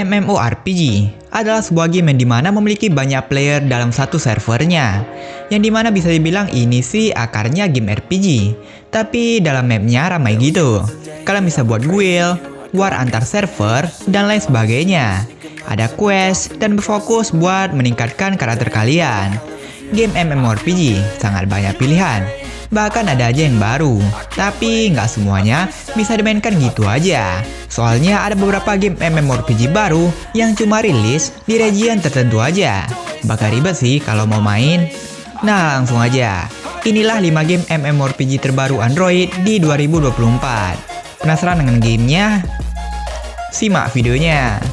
MMORPG adalah sebuah game yang dimana memiliki banyak player dalam satu servernya. Yang dimana bisa dibilang ini sih akarnya game RPG. Tapi dalam mapnya ramai gitu. Kalian bisa buat guild, war antar server, dan lain sebagainya. Ada quest dan berfokus buat meningkatkan karakter kalian. Game MMORPG sangat banyak pilihan. Bahkan ada aja yang baru, tapi nggak semuanya bisa dimainkan gitu aja. Soalnya ada beberapa game MMORPG baru yang cuma rilis di region tertentu aja. Bakal ribet sih kalau mau main. Nah langsung aja, inilah 5 game MMORPG terbaru Android di 2024. Penasaran dengan gamenya? Simak videonya.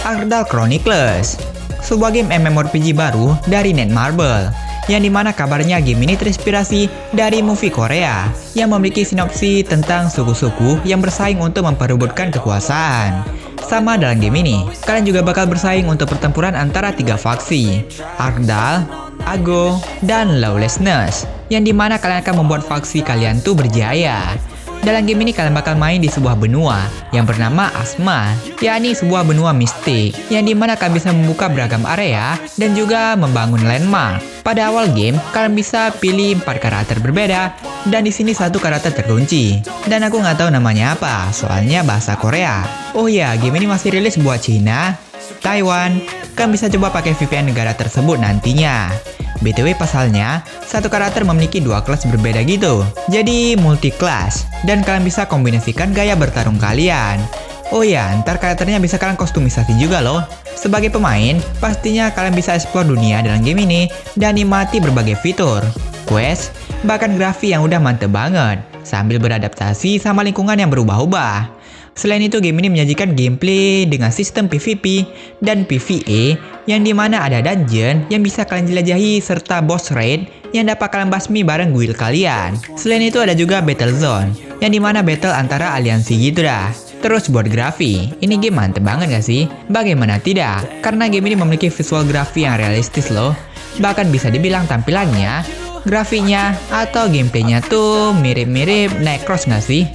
Ardal Chronicles, sebuah game MMORPG baru dari Netmarble, yang dimana kabarnya game ini terinspirasi dari movie Korea yang memiliki sinopsi tentang suku-suku yang bersaing untuk memperebutkan kekuasaan. Sama dalam game ini, kalian juga bakal bersaing untuk pertempuran antara 3 faksi, Ardal, Ago, dan Lawlessness, yang dimana kalian akan membuat faksi kalian tuh berjaya. Dalam game ini kalian bakal main di sebuah benua yang bernama Asma, yakni sebuah benua mistik yang dimana kalian bisa membuka beragam area dan juga membangun landmark. Pada awal game, kalian bisa pilih 4 karakter berbeda dan di sini satu karakter terkunci. Dan aku nggak tahu namanya apa, soalnya bahasa Korea. Oh ya, game ini masih rilis buat China, Taiwan. Kalian bisa coba pakai VPN negara tersebut nantinya. BTW pasalnya, satu karakter memiliki 2 kelas berbeda gitu. Jadi multi kelas, dan kalian bisa kombinasikan gaya bertarung kalian. Oh ya, ntar karakternya bisa kalian kostumisasi juga loh. Sebagai pemain, pastinya kalian bisa explore dunia dalam game ini dan nikmati berbagai fitur, quest, bahkan grafik yang udah mantep banget, sambil beradaptasi sama lingkungan yang berubah-ubah. Selain itu, game ini menyajikan gameplay dengan sistem PvP dan PvE yang dimana ada dungeon yang bisa kalian jelajahi serta boss raid yang dapat kalian basmi bareng guild kalian. Selain itu ada juga battle zone yang dimana battle antara aliansi gitu dah. Terus buat grafik, ini game mantep banget gak sih? Bagaimana tidak? Karena game ini memiliki visual grafik yang realistis loh. Bahkan bisa dibilang tampilannya, grafiknya, atau gameplaynya tuh mirip-mirip Necros gak sih?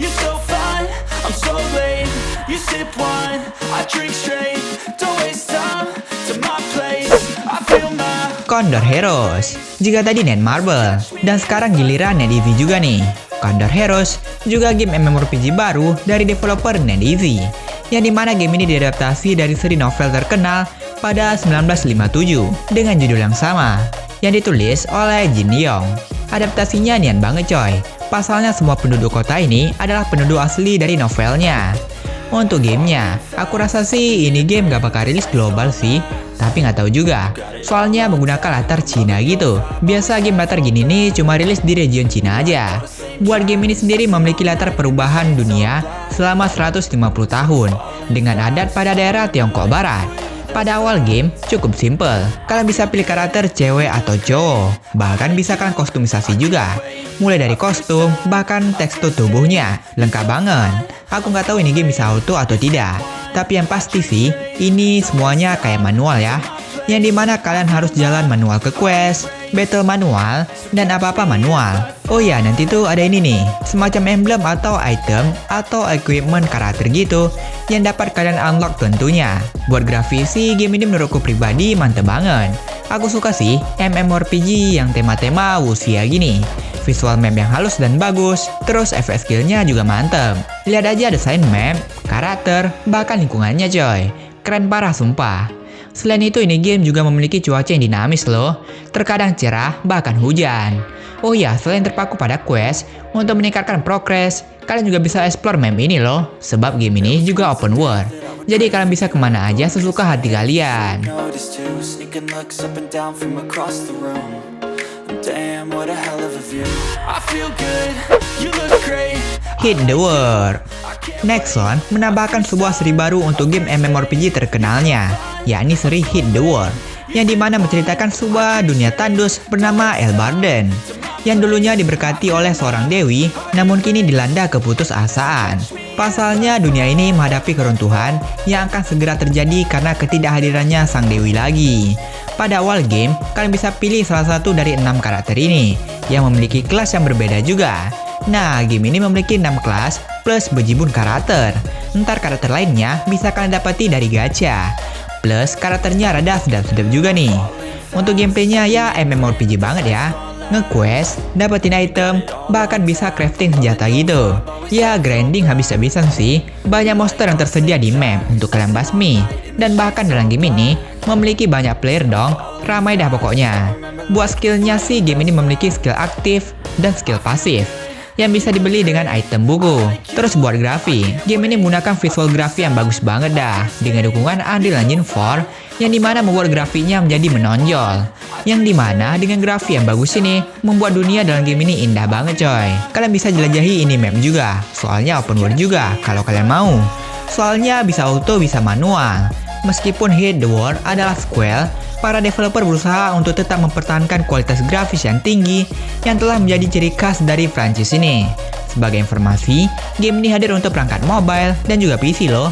Condor Heroes, jika tadi Netmarble, dan sekarang giliran NetEase juga nih. Condor Heroes juga game MMORPG baru dari developer NetEase, yang dimana game ini diadaptasi dari seri novel terkenal pada 1957 dengan judul yang sama, yang ditulis oleh Jin Yong. Adaptasinya nian banget coy, pasalnya semua penduduk kota ini adalah penduduk asli dari novelnya. Untuk gamenya, aku rasa sih ini game gak bakal rilis global sih, tapi nggak tahu juga. Soalnya menggunakan latar Cina gitu. Biasa game latar gini nih cuma rilis di region Cina aja. Buat game ini sendiri memiliki latar perubahan dunia selama 150 tahun dengan adat pada daerah Tiongkok Barat. Pada awal game cukup simple. Kalian bisa pilih karakter cewek atau cowok. Bahkan bisa kalian kostumisasi juga. Mulai dari kostum, bahkan tekstur tubuhnya. Lengkap banget. Aku nggak tahu ini game bisa auto atau tidak. Tapi yang pasti sih, ini semuanya kayak manual ya. Yang dimana kalian harus jalan manual ke quest, battle manual, dan apa-apa manual. Oh ya, nanti tuh ada ini nih, semacam emblem atau item atau equipment karakter gitu yang dapat kalian unlock tentunya. Buat grafis sih, game ini menurutku pribadi mantep banget. Aku suka sih MMORPG yang tema-tema wuxia gini. Visual map yang halus dan bagus, terus efek skillnya juga mantep. Lihat aja desain map, karakter, bahkan lingkungannya coy. Keren parah sumpah. Selain itu ini game juga memiliki cuaca yang dinamis loh. Terkadang cerah, bahkan hujan. Oh ya, selain terpaku pada quest, untuk meningkatkan progress, kalian juga bisa explore map ini loh. Sebab game ini juga open world. Jadi kalian bisa kemana aja sesuka hati kalian. Hit the World. Nexon menambahkan sebuah seri baru untuk game MMORPG terkenalnya, yakni seri Hit the World, yang dimana menceritakan sebuah dunia tandus bernama Elbarden, yang dulunya diberkati oleh seorang dewi, namun kini dilanda keputusasaan. Pasalnya dunia ini menghadapi keruntuhan yang akan segera terjadi karena ketidakhadirannya sang dewi lagi. Pada awal game, kalian bisa pilih salah satu dari 6 karakter ini, yang memiliki kelas yang berbeda juga. Nah, game ini memiliki 6 kelas plus bejibun karakter. Ntar karakter lainnya bisa kalian dapati dari gacha. Plus karakternya rada sedap-sedap juga nih. Untuk gameplaynya ya MMORPG banget ya. Nge-quest, dapetin item, bahkan bisa crafting senjata gitu. Ya grinding habis-habisan sih. Banyak monster yang tersedia di map untuk kalian basmi. Dan bahkan dalam game ini memiliki banyak player dong. Ramai dah pokoknya. Buat skillnya sih game ini memiliki skill aktif dan skill pasif yang bisa dibeli dengan item buku. Terus buat grafik, game ini menggunakan visual grafik yang bagus banget dah, dengan dukungan Unreal Engine 4 yang dimana membuat grafiknya menjadi menonjol. Yang dimana dengan grafik yang bagus ini membuat dunia dalam game ini indah banget coy. Kalian bisa jelajahi ini map juga, soalnya open world juga kalau kalian mau. Soalnya bisa auto bisa manual. Meskipun Hit the World adalah sequel, para developer berusaha untuk tetap mempertahankan kualitas grafis yang tinggi yang telah menjadi ciri khas dari franchise ini. Sebagai informasi, game ini hadir untuk perangkat mobile dan juga PC loh.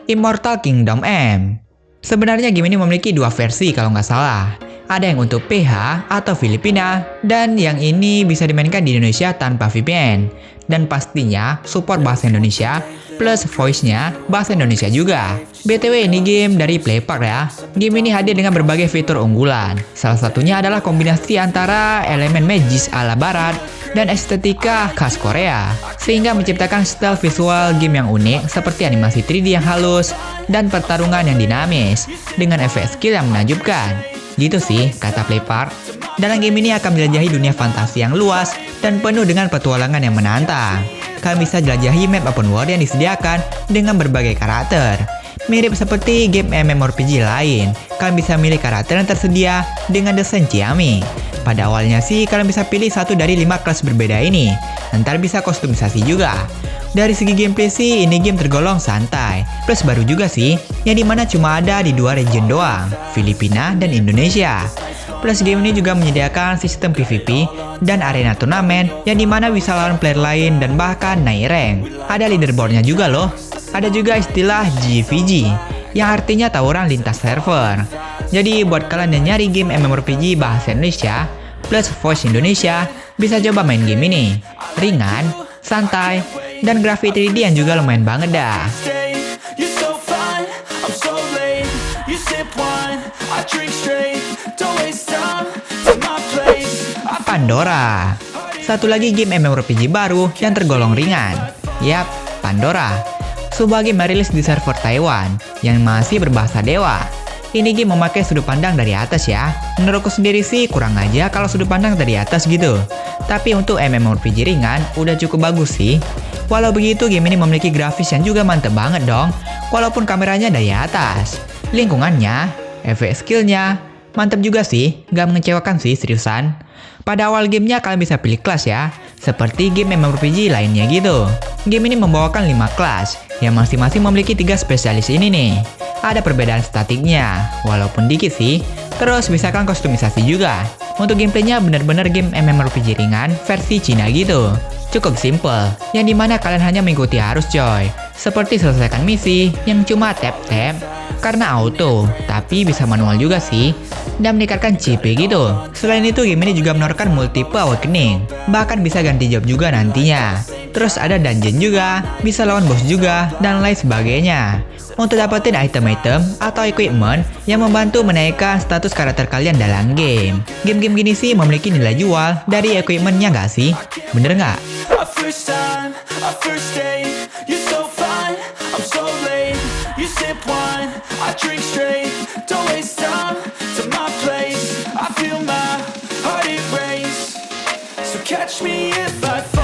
Immortal Kingdom M. Sebenarnya game ini memiliki dua versi kalau nggak salah. Ada yang untuk PH atau Filipina, dan yang ini bisa dimainkan di Indonesia tanpa VPN. Dan pastinya support bahasa Indonesia, plus voice-nya bahasa Indonesia juga. BTW ini game dari Playpark ya. Game ini hadir dengan berbagai fitur unggulan. Salah satunya adalah kombinasi antara elemen magis ala barat dan estetika khas Korea. Sehingga menciptakan style visual game yang unik seperti animasi 3D yang halus dan pertarungan yang dinamis dengan efek skill yang menakjubkan. Gitu sih, kata Playpark. Dalam game ini akan menjelajahi dunia fantasi yang luas dan penuh dengan petualangan yang menantang. Kalian bisa jelajahi map open world yang disediakan dengan berbagai karakter. Mirip seperti game MMORPG lain, kalian bisa milih karakter yang tersedia dengan desain ciamik. Pada awalnya sih, kalian bisa pilih satu dari 5 kelas berbeda ini. Ntar bisa kustomisasi juga. Dari segi gameplay sih, ini game tergolong santai. Plus baru juga sih, yang dimana cuma ada di 2 region doang, Filipina dan Indonesia. Plus game ini juga menyediakan sistem PvP dan arena turnamen yang dimana bisa lawan player lain dan bahkan naik rank. Ada leaderboardnya juga loh. Ada juga istilah GVG, yang artinya tawuran lintas server. Jadi buat kalian yang nyari game MMORPG bahasa Indonesia plus voice Indonesia, bisa coba main game ini. Ringan, santai, dan grafik 3D yang juga lumayan banget dah. Pandora. Satu lagi game MMORPG baru yang tergolong ringan. Yap, Pandora. Sebuah game merilis di server Taiwan yang masih berbahasa dewa. Ini game memakai sudut pandang dari atas ya. Menurutku sendiri sih kurang aja kalau sudut pandang dari atas gitu. Tapi untuk MMORPG ringan udah cukup bagus sih. Walau begitu game ini memiliki grafis yang juga mantep banget dong. Walaupun kameranya dari atas. Lingkungannya, efek skillnya, mantep juga sih. Gak mengecewakan sih seriusan. Pada awal gamenya kalian bisa pilih kelas ya. Seperti game MMORPG lainnya gitu. Game ini membawakan 5 kelas yang masing-masing memiliki 3 spesialis ini nih. Ada perbedaan statiknya, walaupun dikit sih. Terus bisa kalian kustomisasi juga. Untuk gameplaynya bener-bener game MMORPG ringan versi Cina gitu. Cukup simple, yang dimana kalian hanya mengikuti arus coy. Seperti selesaikan misi yang cuma tap-tap karena auto, tapi bisa manual juga sih. Dan meningkatkan CP gitu. Selain itu game ini juga menawarkan multiple awakening. Bahkan bisa ganti job juga nantinya. Terus ada dungeon juga, bisa lawan boss juga, dan lain sebagainya. Untuk dapetin item-item atau equipment yang membantu menaikkan status karakter kalian dalam game. Game-game gini sih memiliki nilai jual dari equipmentnya nggak sih? Bener nggak? Catch me if I fall.